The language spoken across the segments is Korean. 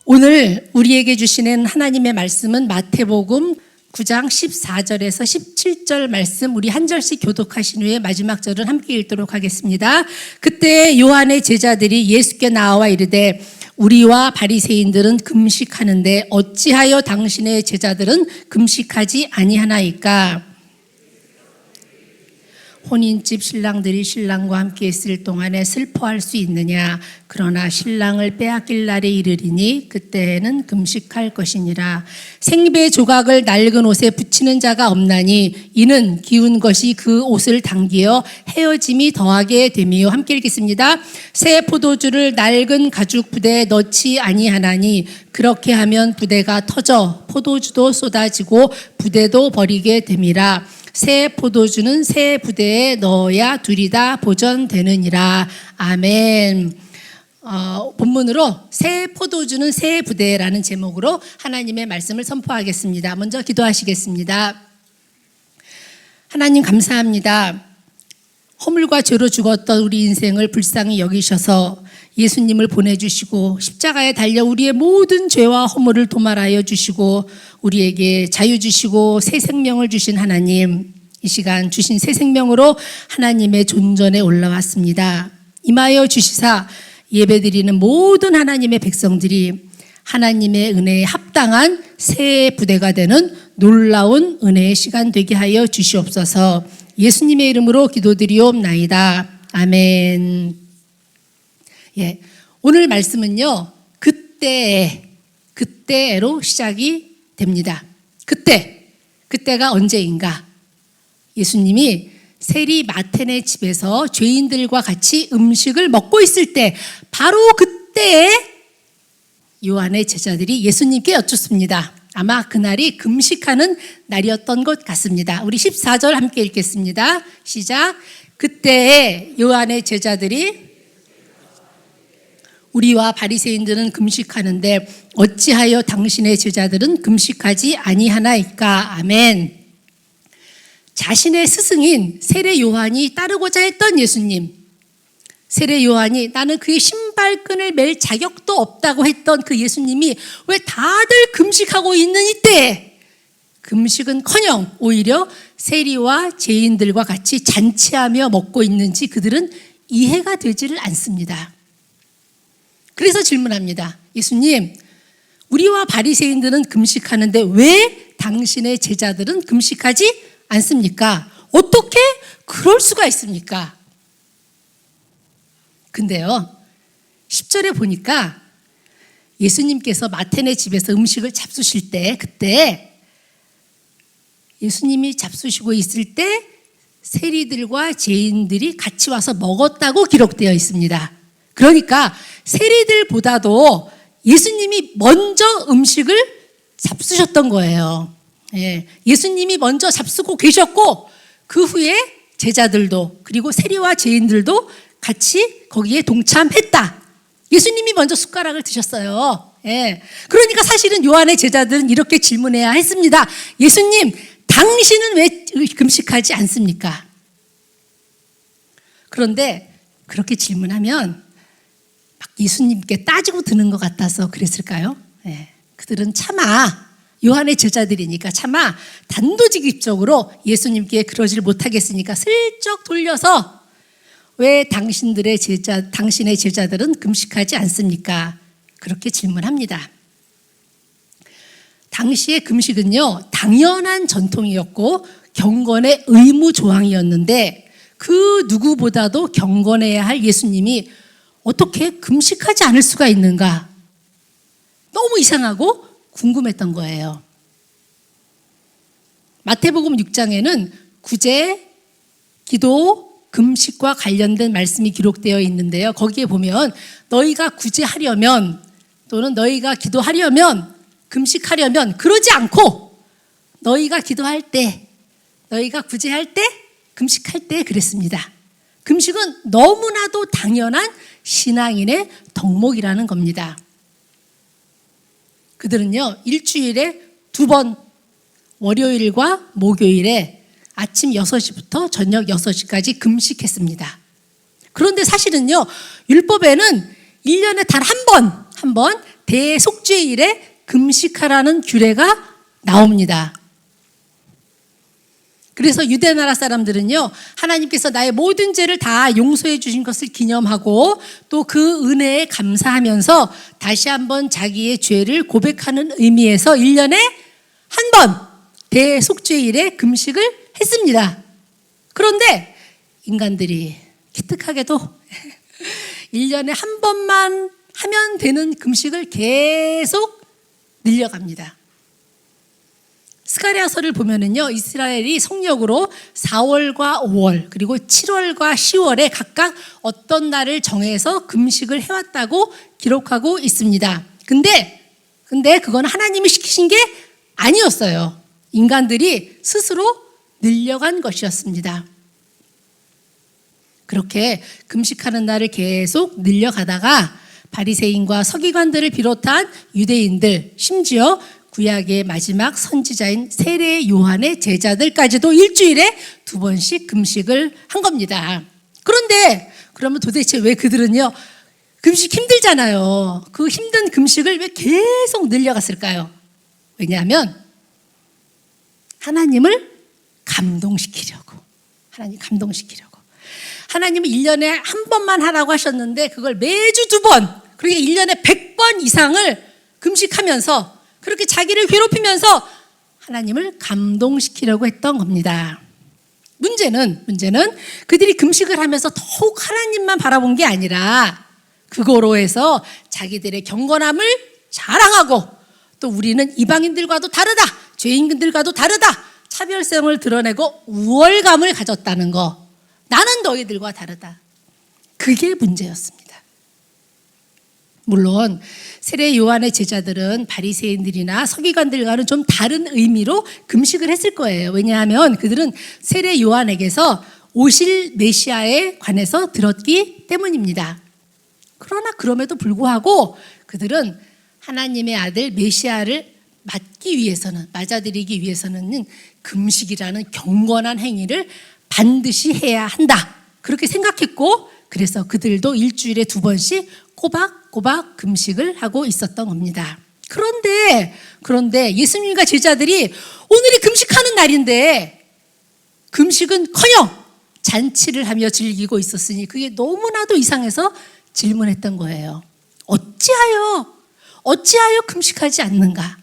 오늘 우리에게 주시는 하나님의 말씀은 마태복음 9장 14절에서 17절 말씀, 우리 한 절씩 교독하신 후에 마지막 절을 함께 읽도록 하겠습니다. 그때 요한의 제자들이 예수께 나와 이르되 우리와 바리새인들은 금식하는데 어찌하여 당신의 제자들은 금식하지 아니하나이까? 혼인집 신랑들이 신랑과 함께 있을 동안에 슬퍼할 수 있느냐? 그러나 신랑을 빼앗길 날에 이르리니 그때에는 금식할 것이니라. 생배 조각을 낡은 옷에 붙이는 자가 없나니 이는 기운 것이 그 옷을 당기어 헤어짐이 더하게 됨이요. 함께 읽겠습니다. 새 포도주를 낡은 가죽 부대에 넣지 아니하나니 그렇게 하면 부대가 터져 포도주도 쏟아지고 부대도 버리게 됨이라. 새 포도주는 새 부대에 넣어야 둘이 다 보존되느니라. 아멘. 본문으로 새 포도주는 새 부대라는 제목으로 하나님의 말씀을 선포하겠습니다. 먼저 기도하시겠습니다. 하나님 감사합니다. 허물과 죄로 죽었던 우리 인생을 불쌍히 여기셔서 예수님을 보내주시고 십자가에 달려 우리의 모든 죄와 허물을 도말하여 주시고 우리에게 자유 주시고 새 생명을 주신 하나님, 이 시간 주신 새 생명으로 하나님의 존전에 올라왔습니다. 임하여 주시사 예배드리는 모든 하나님의 백성들이 하나님의 은혜에 합당한 새 부대가 되는 놀라운 은혜의 시간 되게 하여 주시옵소서. 예수님의 이름으로 기도드리옵나이다. 아멘. 예, 오늘 말씀은요, 그때로 시작이 됩니다. 그때가 언제인가? 예수님이 세리 마태네 집에서 죄인들과 같이 음식을 먹고 있을 때, 바로 그때에 요한의 제자들이 예수님께 여쭙습니다. 아마 그날이 금식하는 날이었던 것 같습니다. 우리 14절 함께 읽겠습니다. 시작. 그때에 요한의 제자들이 우리와 바리새인들은 금식하는데 어찌하여 당신의 제자들은 금식하지 아니하나이까? 아멘. 자신의 스승인 세례 요한이 따르고자 했던 예수님, 세례 요한이 나는 그의 신발끈을 맬 자격도 없다고 했던 그 예수님이 왜 다들 금식하고 있는 이때 금식은커녕 오히려 세리와 죄인들과 같이 잔치하며 먹고 있는지 그들은 이해가 되지를 않습니다. 그래서 질문합니다. 예수님, 우리와 바리새인들은 금식하는데 왜 당신의 제자들은 금식하지 않습니까? 어떻게 그럴 수가 있습니까? 근데요, 10절에 보니까 예수님께서 마태네 집에서 음식을 잡수실 때, 그때 예수님이 잡수시고 있을 때 세리들과 죄인들이 같이 와서 먹었다고 기록되어 있습니다. 그러니까 세리들보다도 예수님이 먼저 음식을 잡수셨던 거예요. 예, 예수님이 먼저 잡수고 계셨고 그 후에 제자들도 그리고 세리와 죄인들도 같이 거기에 동참했다. 예수님이 먼저 숟가락을 드셨어요. 예, 그러니까 사실은 요한의 제자들은 이렇게 질문해야 했습니다. 예수님, 당신은 왜 금식하지 않습니까? 그런데 그렇게 질문하면 막 예수님께 따지고 드는 것 같아서 그랬을까요? 예, 그들은 차마 요한의 제자들이니까 차마 단도직입적으로 예수님께 그러질 못하겠으니까 슬쩍 돌려서 왜 당신의 제자들은 금식하지 않습니까? 그렇게 질문합니다. 당시의 금식은요, 당연한 전통이었고 경건의 의무 조항이었는데 그 누구보다도 경건해야 할 예수님이 어떻게 금식하지 않을 수가 있는가? 너무 이상하고 궁금했던 거예요. 마태복음 6장에는 구제, 기도, 금식과 관련된 말씀이 기록되어 있는데요. 거기에 보면 너희가 구제하려면 또는 너희가 기도하려면 금식하려면 그러지 않고 너희가 기도할 때, 너희가 구제할 때, 금식할 때 그랬습니다. 금식은 너무나도 당연한 신앙인의 덕목이라는 겁니다. 그들은요, 일주일에 2번, 월요일과 목요일에 아침 6시부터 저녁 6시까지 금식했습니다. 그런데 사실은요, 율법에는 1년에 단 한 번 대속죄일에 금식하라는 규례가 나옵니다. 그래서 유대 나라 사람들은요, 하나님께서 나의 모든 죄를 다 용서해 주신 것을 기념하고 또 그 은혜에 감사하면서 다시 한번 자기의 죄를 고백하는 의미에서 1년에 한 번 대속죄일에 금식을 했습니다. 그런데 인간들이 기특하게도 1년에 한 번만 하면 되는 금식을 계속 늘려갑니다. 스가랴서를 보면은요, 이스라엘이 성역으로 4월과 5월 그리고 7월과 10월에 각각 어떤 날을 정해서 금식을 해왔다고 기록하고 있습니다. 근데 그건 하나님이 시키신 게 아니었어요. 인간들이 스스로 늘려간 것이었습니다. 그렇게 금식하는 날을 계속 늘려가다가 바리새인과 서기관들을 비롯한 유대인들, 심지어 구약의 마지막 선지자인 세례 요한의 제자들까지도 일주일에 2번씩 금식을 한 겁니다. 그런데 그러면 도대체 왜 그들은요, 금식 힘들잖아요. 그 힘든 금식을 왜 계속 늘려갔을까요? 왜냐하면 하나님을 감동시키려고. 하나님은 1년에 한 번만 하라고 하셨는데 그걸 매주 2번, 그러니까 1년에 100번 이상을 금식하면서 그렇게 자기를 괴롭히면서 하나님을 감동시키려고 했던 겁니다. 문제는 그들이 금식을 하면서 더욱 하나님만 바라본 게 아니라 그거로 해서 자기들의 경건함을 자랑하고 또 우리는 이방인들과도 다르다, 죄인들과도 다르다, 차별성을 드러내고 우월감을 가졌다는 거. 나는 너희들과 다르다. 그게 문제였습니다. 물론 세례 요한의 제자들은 바리새인들이나 서기관들과는 좀 다른 의미로 금식을 했을 거예요. 왜냐하면 그들은 세례 요한에게서 오실 메시아에 관해서 들었기 때문입니다. 그러나 그럼에도 불구하고 그들은 하나님의 아들 메시아를 맞아들이기 위해서는 금식이라는 경건한 행위를 반드시 해야 한다. 그렇게 생각했고, 그래서 그들도 일주일에 2번씩 꼬박꼬박 금식을 하고 있었던 겁니다. 그런데 예수님과 제자들이 오늘이 금식하는 날인데 금식은커녕 잔치를 하며 즐기고 있었으니 그게 너무나도 이상해서 질문했던 거예요. 어찌하여 금식하지 않는가?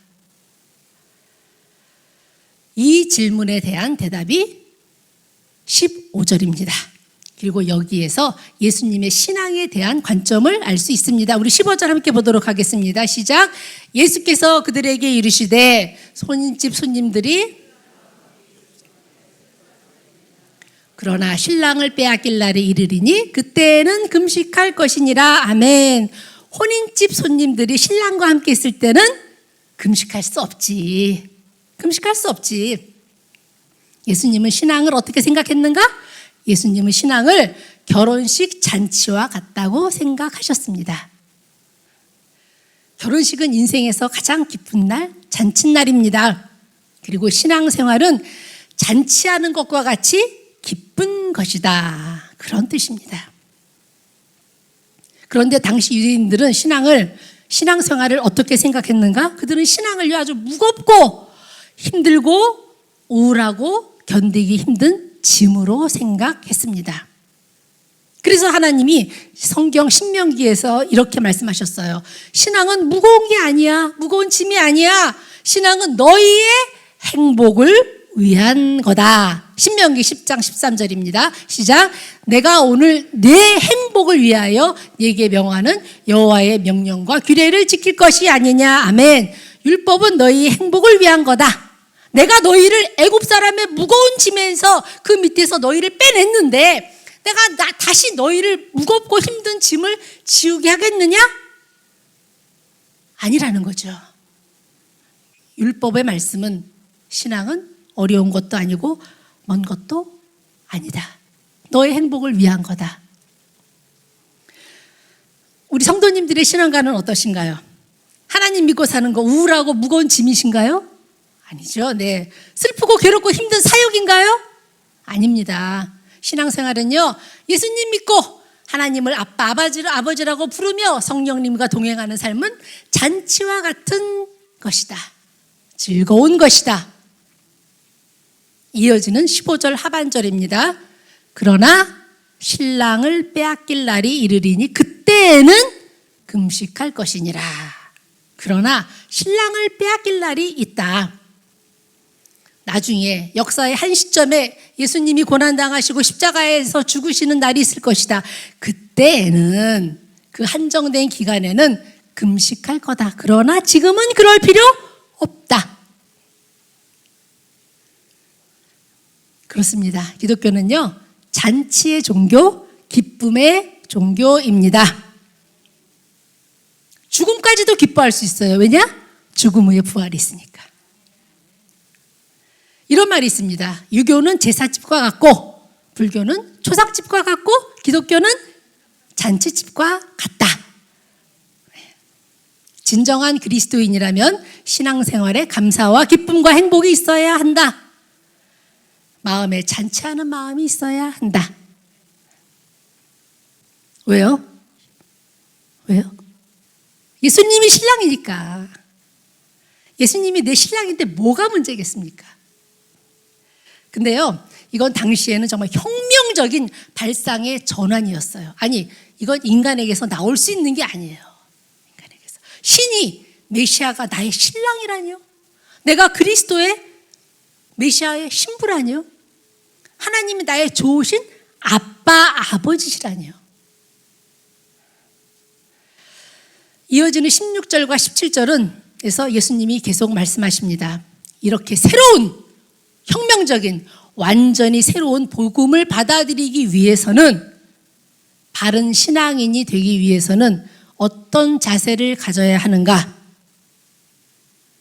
이 질문에 대한 대답이 15절입니다. 그리고 여기에서 예수님의 신앙에 대한 관점을 알 수 있습니다. 우리 15절 함께 보도록 하겠습니다. 시작. 예수께서 그들에게 이르시되 손님집 손님들이 그러나 신랑을 빼앗길 날에 이르리니 그때는 금식할 것이니라. 아멘. 혼인집 손님들이 신랑과 함께 있을 때는 금식할 수 없지. 예수님은 신앙을 어떻게 생각했는가? 예수님은 신앙을 결혼식 잔치와 같다고 생각하셨습니다. 결혼식은 인생에서 가장 기쁜 날, 잔칫날입니다. 그리고 신앙생활은 잔치하는 것과 같이 기쁜 것이다. 그런 뜻입니다. 그런데 당시 유대인들은 신앙생활을 어떻게 생각했는가? 그들은 신앙을 아주 무겁고 힘들고 우울하고 견디기 힘든 짐으로 생각했습니다. 그래서 하나님이 성경 신명기에서 이렇게 말씀하셨어요. 신앙은 무거운 게 아니야. 무거운 짐이 아니야. 신앙은 너희의 행복을 위한 거다. 신명기 10장 13절입니다. 시작. 내가 오늘 내 행복을 위하여 네게 명하는 여호와의 명령과 규례를 지킬 것이 아니냐. 아멘. 율법은 너희의 행복을 위한 거다. 내가 너희를 애굽 사람의 무거운 짐에서 그 밑에서 너희를 빼냈는데 내가 다시 너희를 무겁고 힘든 짐을 지우게 하겠느냐? 아니라는 거죠. 율법의 말씀은 신앙은 어려운 것도 아니고 먼 것도 아니다. 너의 행복을 위한 거다. 우리 성도님들의 신앙관은 어떠신가요? 하나님 믿고 사는 거 우울하고 무거운 짐이신가요? 아니죠. 네. 슬프고 괴롭고 힘든 사역인가요? 아닙니다. 신앙생활은요, 예수님 믿고 하나님을 아빠, 아버지라고 부르며 성령님과 동행하는 삶은 잔치와 같은 것이다. 즐거운 것이다. 이어지는 15절 하반절입니다. 그러나 신랑을 빼앗길 날이 이르리니 그때에는 금식할 것이니라. 그러나 신랑을 빼앗길 날이 있다. 나중에 역사의 한 시점에 예수님이 고난당하시고 십자가에서 죽으시는 날이 있을 것이다. 그때에는, 그 한정된 기간에는 금식할 거다. 그러나 지금은 그럴 필요 없다. 그렇습니다. 기독교는요, 잔치의 종교, 기쁨의 종교입니다. 죽음까지도 기뻐할 수 있어요. 왜냐? 죽음 후에 부활이 있으니까. 이런 말이 있습니다. 유교는 제사집과 같고, 불교는 초상집과 같고, 기독교는 잔치집과 같다. 진정한 그리스도인이라면 신앙생활에 감사와 기쁨과 행복이 있어야 한다. 마음에 잔치하는 마음이 있어야 한다. 왜요? 왜요? 예수님이 신랑이니까. 예수님이 내 신랑인데 뭐가 문제겠습니까? 근데요, 이건 당시에는 정말 혁명적인 발상의 전환이었어요. 아니, 이건 인간에게서 나올 수 있는 게 아니에요. 인간에게서. 신이, 메시아가 나의 신랑이라니요? 내가 그리스도의 메시아의 신부라니요? 하나님이 나의 좋으신 아빠, 아버지시라니요? 이어지는 16절과 17절은 그래서 예수님이 계속 말씀하십니다. 이렇게 새로운, 혁명적인, 완전히 새로운 복음을 받아들이기 위해서는, 바른 신앙인이 되기 위해서는 어떤 자세를 가져야 하는가?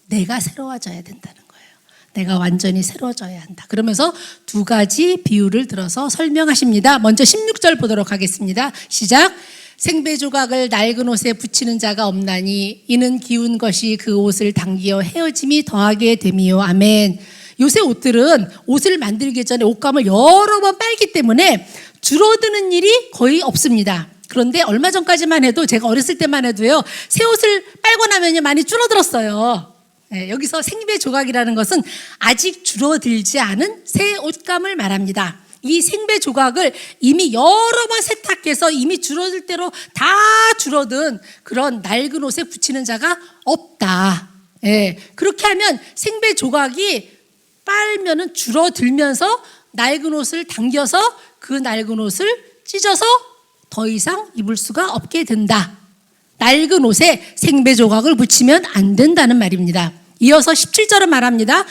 내가 새로워져야 된다는 거예요. 내가 완전히 새로워져야 한다. 그러면서 두 가지 비유를 들어서 설명하십니다. 먼저 16절 보도록 하겠습니다. 시작. 생배 조각을 낡은 옷에 붙이는 자가 없나니 이는 기운 것이 그 옷을 당기어 헤어짐이 더하게 됨이요. 아멘. 요새 옷들은 옷을 만들기 전에 옷감을 여러 번 빨기 때문에 줄어드는 일이 거의 없습니다. 그런데 얼마 전까지만 해도, 제가 어렸을 때만 해도요, 새 옷을 빨고 나면요 많이 줄어들었어요. 네, 여기서 생배 조각이라는 것은 아직 줄어들지 않은 새 옷감을 말합니다. 이 생배 조각을 이미 여러 번 세탁해서 이미 줄어들 대로 다 줄어든 그런 낡은 옷에 붙이는 자가 없다. 예, 그렇게 하면 생배 조각이 빨면은 줄어들면서 낡은 옷을 당겨서 그 낡은 옷을 찢어서 더 이상 입을 수가 없게 된다. 낡은 옷에 생배 조각을 붙이면 안 된다는 말입니다. 이어서 17절은 말합니다.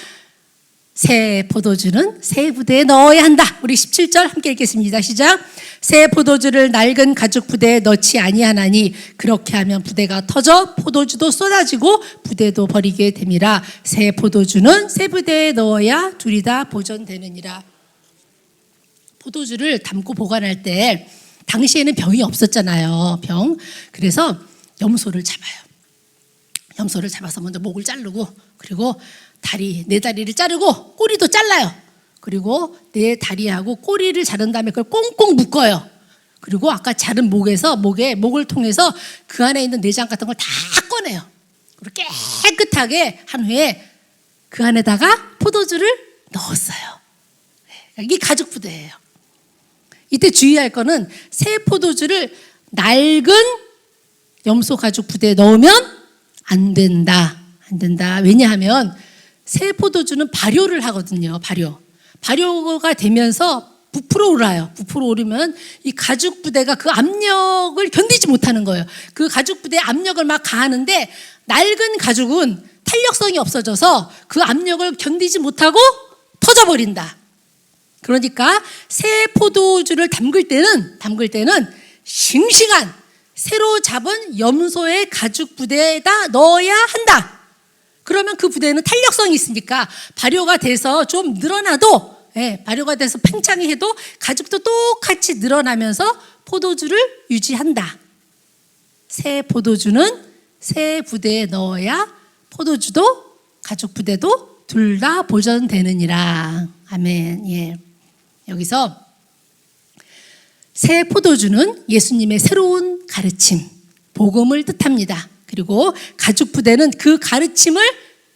새 포도주는 새 부대에 넣어야 한다. 우리 17절 함께 읽겠습니다. 시작. 새 포도주를 낡은 가죽 부대에 넣지 아니하나니 그렇게 하면 부대가 터져 포도주도 쏟아지고 부대도 버리게 됨이라. 새 포도주는 새 부대에 넣어야 둘이 다 보존되느니라. 포도주를 담고 보관할 때 당시에는 병이 없었잖아요. 병. 그래서 염소를 잡아요. 염소를 잡아서 먼저 목을 자르고, 그리고 네 다리를 자르고 꼬리도 잘라요. 그리고 네 다리하고 꼬리를 자른 다음에 그걸 꽁꽁 묶어요. 그리고 아까 자른 목을 통해서 그 안에 있는 내장 같은 걸 다 꺼내요. 그리고 깨끗하게 한 후에 그 안에다가 포도주를 넣었어요. 이게 가죽 부대예요. 이때 주의할 거는 새 포도주를 낡은 염소 가죽 부대에 넣으면 안 된다. 안 된다. 왜냐하면 새 포도주는 발효를 하거든요. 발효가 되면서 부풀어 오라요. 부풀어 오르면 이 가죽 부대가 그 압력을 견디지 못하는 거예요. 그 가죽 부대의 압력을 막 가하는데 낡은 가죽은 탄력성이 없어져서 그 압력을 견디지 못하고 터져버린다. 그러니까 새 포도주를 담글 때는 싱싱한 새로 잡은 염소의 가죽 부대에다 넣어야 한다. 그러면 그 부대는 탄력성이 있으니까 발효가 돼서 좀 늘어나도, 발효가 돼서 팽창이 해도 가죽도 똑같이 늘어나면서 포도주를 유지한다. 새 포도주는 새 부대에 넣어야 포도주도 가죽 부대도 둘 다 보존되느니라. 아멘. 예. 여기서 새 포도주는 예수님의 새로운 가르침, 복음을 뜻합니다. 그리고 가죽 부대는 그 가르침을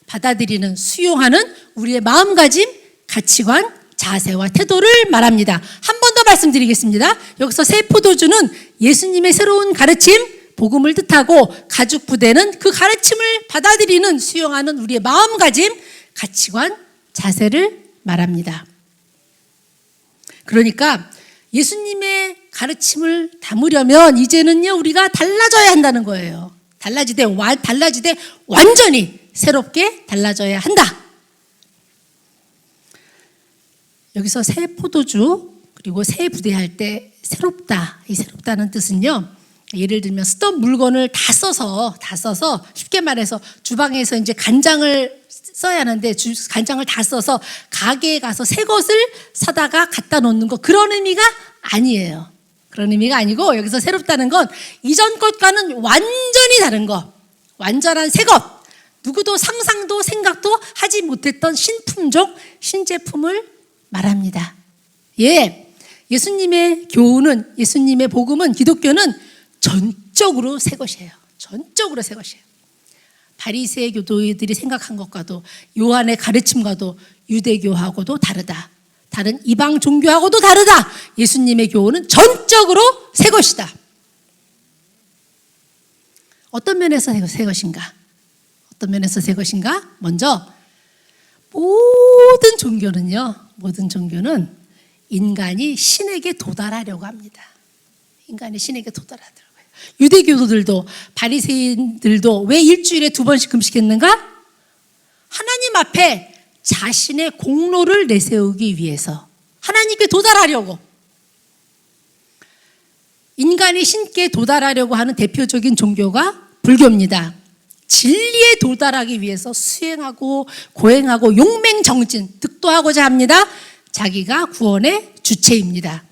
받아들이는, 수용하는 우리의 마음가짐, 가치관, 자세와 태도를 말합니다. 한 번 더 말씀드리겠습니다. 여기서 새 포도주는 예수님의 새로운 가르침, 복음을 뜻하고 가죽 부대는 그 가르침을 받아들이는, 수용하는 우리의 마음가짐, 가치관, 자세를 말합니다. 그러니까 예수님의 가르침을 담으려면 이제는요, 우리가 달라져야 한다는 거예요. 달라지되 완전히 새롭게 달라져야 한다. 여기서 새 포도주 그리고 새 부대할 때 새롭다, 이 새롭다는 뜻은요, 예를 들면 쓰던 물건을 다 써서 쉽게 말해서 주방에서 이제 간장을 써야 하는데 간장을 다 써서 가게에 가서 새 것을 사다가 갖다 놓는 거, 그런 의미가 아니에요. 그런 의미가 아니고 여기서 새롭다는 건 이전 것과는 완전히 다른 것, 완전한 새 것, 누구도 상상도 생각도 하지 못했던 신품종, 신제품을 말합니다. 예수님의 교훈은, 예수님의 복음은, 기독교는 전적으로 새 것이에요. 전적으로 새 것이에요. 바리새의 교도들이 생각한 것과도, 요한의 가르침과도, 유대교하고도 다르다. 다른 이방 종교하고도 다르다. 예수님의 교훈은 전적으로 새 것이다. 어떤 면에서 새 것인가? 어떤 면에서 새 것인가? 먼저 모든 종교는 인간이 신에게 도달하려고 합니다. 인간이 신에게 도달하더라고요. 유대교도들도 바리새인들도 왜 일주일에 2번씩 금식했는가? 하나님 앞에 자신의 공로를 내세우기 위해서, 하나님께 도달하려고. 인간이 신께 도달하려고 하는 대표적인 종교가 불교입니다. 진리에 도달하기 위해서 수행하고 고행하고 용맹정진, 득도하고자 합니다. 자기가 구원의 주체입니다.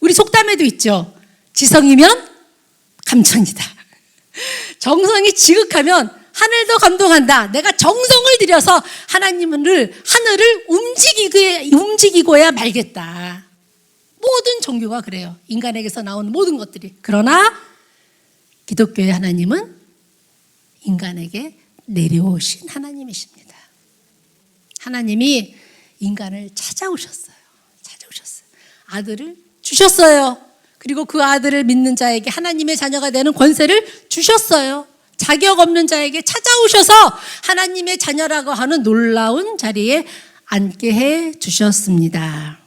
우리 속담에도 있죠. 지성이면 감천이다. 정성이 지극하면 하늘도 감동한다. 내가 정성을 들여서 하나님을, 하늘을 움직이고야 말겠다. 모든 종교가 그래요. 인간에게서 나오는 모든 것들이. 그러나 기독교의 하나님은 인간에게 내려오신 하나님이십니다. 하나님이 인간을 찾아오셨어요. 아들을 주셨어요. 그리고 그 아들을 믿는 자에게 하나님의 자녀가 되는 권세를 주셨어요. 자격 없는 자에게 찾아오셔서 하나님의 자녀라고 하는 놀라운 자리에 앉게 해 주셨습니다.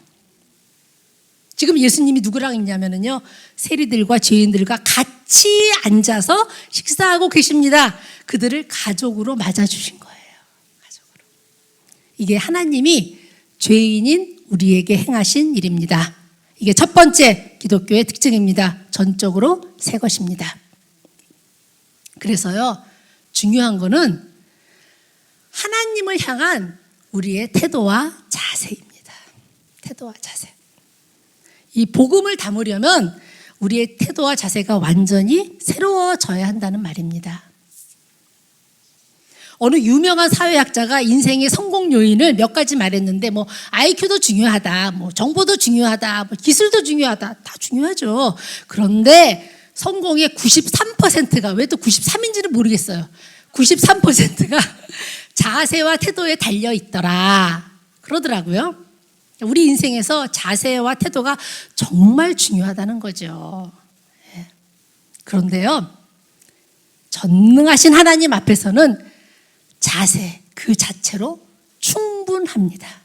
지금 예수님이 누구랑 있냐면요, 세리들과 죄인들과 같이 앉아서 식사하고 계십니다. 그들을 가족으로 맞아주신 거예요. 가족으로. 이게 하나님이 죄인인 우리에게 행하신 일입니다. 이게 첫 번째 기독교의 특징입니다. 전적으로 새 것입니다. 그래서요, 중요한 거는 하나님을 향한 우리의 태도와 자세입니다. 태도와 자세. 이 복음을 담으려면 우리의 태도와 자세가 완전히 새로워져야 한다는 말입니다. 어느 유명한 사회학자가 인생의 성공 요인을 몇 가지 말했는데, IQ도 중요하다, 정보도 중요하다, 기술도 중요하다, 다 중요하죠. 그런데 성공의 93%가, 왜 또 93인지는 모르겠어요. 93%가 자세와 태도에 달려 있더라, 그러더라고요. 우리 인생에서 자세와 태도가 정말 중요하다는 거죠. 그런데요, 전능하신 하나님 앞에서는 자세 그 자체로 충분합니다.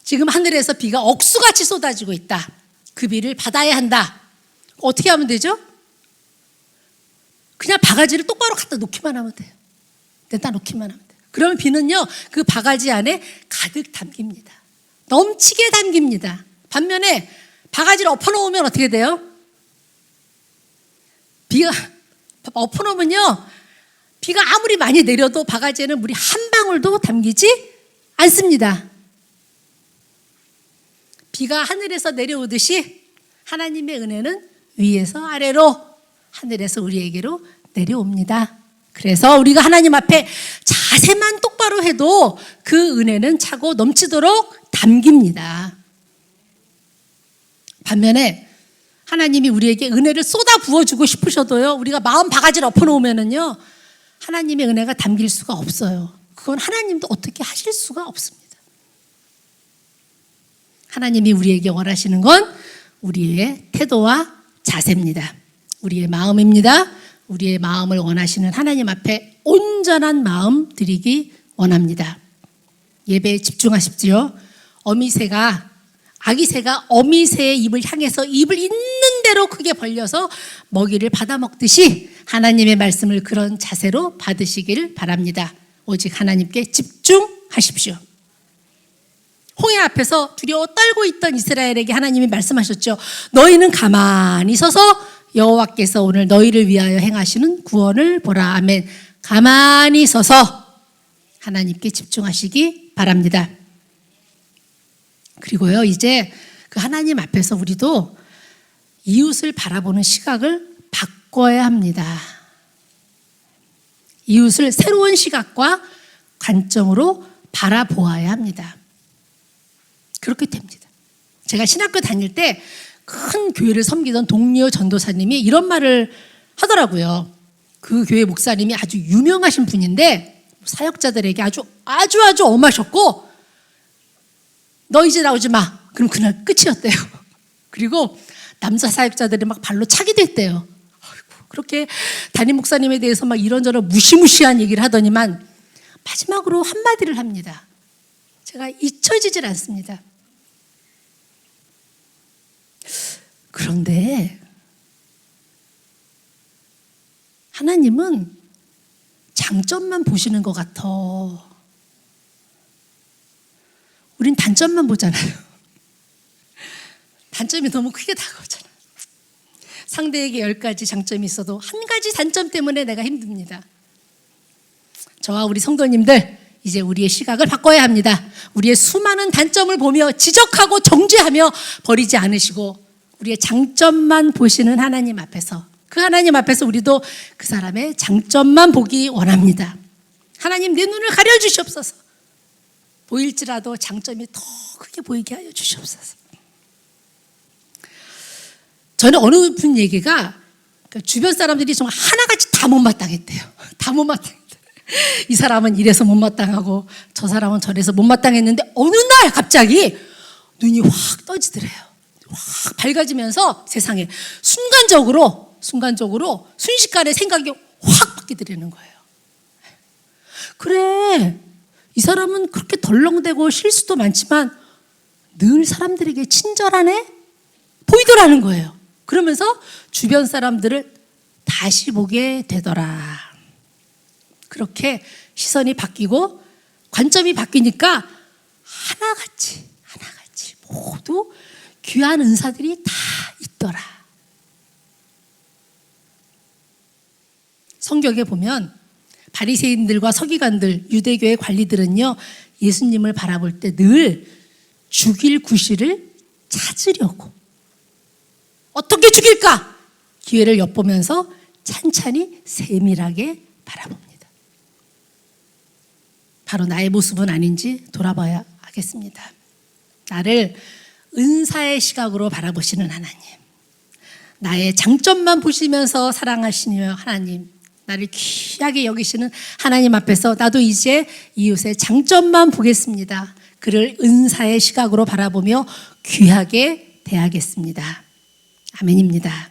지금 하늘에서 비가 억수같이 쏟아지고 있다. 그 비를 받아야 한다. 어떻게 하면 되죠? 그냥 바가지를 똑바로 갖다 놓기만 하면 돼요. 내다 놓기만 하면 돼요. 그러면 비는요, 그 바가지 안에 가득 담깁니다. 넘치게 담깁니다. 반면에 바가지를 엎어놓으면 어떻게 돼요? 비가 엎어놓으면요, 비가 아무리 많이 내려도 바가지에는 물이 한 방울도 담기지 않습니다. 비가 하늘에서 내려오듯이 하나님의 은혜는 위에서 아래로, 하늘에서 우리에게로 내려옵니다. 그래서 우리가 하나님 앞에 자세만 똑바로 해도 그 은혜는 차고 넘치도록 담깁니다. 반면에 하나님이 우리에게 은혜를 쏟아 부어주고 싶으셔도요, 우리가 마음 바가지를 엎어놓으면은요, 하나님의 은혜가 담길 수가 없어요. 그건 하나님도 어떻게 하실 수가 없습니다. 하나님이 우리에게 원하시는 건 우리의 태도와 자세입니다. 우리의 마음입니다. 우리의 마음을 원하시는 하나님 앞에 온전한 마음 드리기 원합니다. 예배에 집중하십시오. 아기 새가 어미 새의 입을 향해서 입을 있는 대로 크게 벌려서 먹이를 받아 먹듯이 하나님의 말씀을 그런 자세로 받으시길 바랍니다. 오직 하나님께 집중하십시오. 홍해 앞에서 두려워 떨고 있던 이스라엘에게 하나님이 말씀하셨죠. 너희는 가만히 서서 여호와께서 오늘 너희를 위하여 행하시는 구원을 보라. 아멘. 가만히 서서 하나님께 집중하시기 바랍니다. 그리고요, 이제 그 하나님 앞에서 우리도 이웃을 바라보는 시각을 바꿔야 합니다. 이웃을 새로운 시각과 관점으로 바라보아야 합니다. 그렇게 됩니다. 제가 신학교 다닐 때 큰 교회를 섬기던 동료 전도사님이 이런 말을 하더라고요. 그 교회 목사님이 아주 유명하신 분인데 사역자들에게 아주 엄하셨고, 너 이제 나오지 마. 그럼 그날 끝이었대요. 그리고 남자 사역자들이 막 발로 차기도 했대요. 그렇게 담임 목사님에 대해서 막 이런저런 무시무시한 얘기를 하더니만 마지막으로 한마디를 합니다. 제가 잊혀지질 않습니다. 그런데 하나님은 장점만 보시는 것 같아. 우린 단점만 보잖아요. 단점이 너무 크게 다가오잖아요. 상대에게 10가지 장점이 있어도 한 가지 단점 때문에 내가 힘듭니다. 저와 우리 성도님들, 이제 우리의 시각을 바꿔야 합니다. 우리의 수많은 단점을 보며 지적하고 정죄하며 버리지 않으시고 우리의 장점만 보시는 하나님 앞에서, 그 하나님 앞에서 우리도 그 사람의 장점만 보기 원합니다. 하나님, 내 눈을 가려주시옵소서. 보일지라도 장점이 더 크게 보이게 하여 주시옵소서. 저는 어느 분 얘기가 주변 사람들이 정말 하나같이 다 못마땅했대요. 다 못마땅했대요. 이 사람은 이래서 못마땅하고 저 사람은 저래서 못마땅했는데 어느 날 갑자기 눈이 확 떠지더래요. 확 밝아지면서 세상에 순간적으로 순식간에 생각이 확 바뀌더라는 거예요. 그래, 이 사람은 그렇게 덜렁대고 실수도 많지만 늘 사람들에게 친절하네? 보이더라는 거예요. 그러면서 주변 사람들을 다시 보게 되더라. 그렇게 시선이 바뀌고 관점이 바뀌니까 하나같이 모두 귀한 은사들이 다 있더라. 성경에 보면 바리새인들과 서기관들, 유대교의 관리들은요, 예수님을 바라볼 때 늘 죽일 구실을 찾으려고, 어떻게 죽일까? 기회를 엿보면서 찬찬히 세밀하게 바라봅니다. 바로 나의 모습은 아닌지 돌아봐야 하겠습니다. 나를 은사의 시각으로 바라보시는 하나님, 나의 장점만 보시면서 사랑하시는 하나님, 나를 귀하게 여기시는 하나님 앞에서 나도 이제 이웃의 장점만 보겠습니다. 그를 은사의 시각으로 바라보며 귀하게 대하겠습니다. 아멘입니다.